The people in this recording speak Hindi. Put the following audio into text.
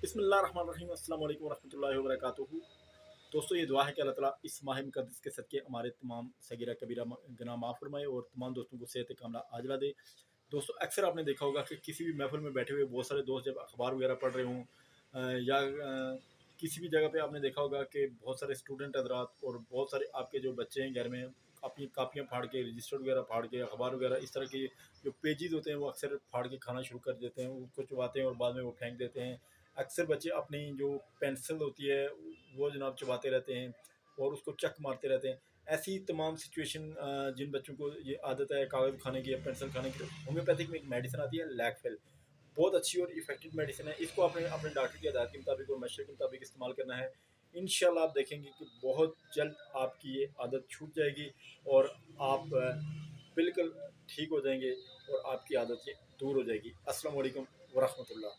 बिस्मिल्लाहिर्रहमानिर्रहीम अस्सलाम वालेकुम वरहमतुल्लाहि वबरकातुहू। दोस्तों, ये दुआ है कि अल्लाह ताला इस माह मुक़द्दस के सदक़े हमारे तमाम सगीरा कबीरा गुनाह माफ़ फरमाए और तमाम दोस्तों को सेहत कामला आजिला दे। दोस्तों, अक्सर आपने देखा होगा कि किसी भी महफ़िल में बैठे हुए बहुत सारे दोस्त जब अखबार वगैरह पढ़ रहे हों या किसी भी जगह पे आपने देखा होगा कि बहुत सारे स्टूडेंट हज़रात और बहुत सारे आपके जो बच्चे हैं घर में अपनी कापियाँ फाड़ के, रजिस्टर वगैरह फाड़ के, अखबार वगैरह इस तरह के जो पेजेज़ होते हैं वो अक्सर फाड़ के खाना शुरू कर देते हैं, उसको चबाते हैं और बाद में वो फेंक देते हैं। अक्सर बच्चे अपनी जो पेंसिल होती है वो जनाब चबाते रहते हैं और उसको चक मारते रहते हैं। ऐसी तमाम सिचुएशन जिन बच्चों को ये आदत है कागज़ खाने की या पेंसिल खाने की, तो होम्योपैथिक में एक मेडिसिन आती है लैकफिल, बहुत अच्छी और इफ़ेक्टिव मेडिसिन है। इसको आपने अपने डॉक्टर की हिदायत के मुताबिक और मशवरे के मुताबिक इस्तेमाल करना है। इंशाल्लाह आप देखेंगे कि बहुत जल्द आपकी ये आदत छूट जाएगी और आप बिल्कुल ठीक हो जाएँगे और आपकी आदत ये दूर हो जाएगी। अस्सलाम वालेकुम व रहमतुल्लाह।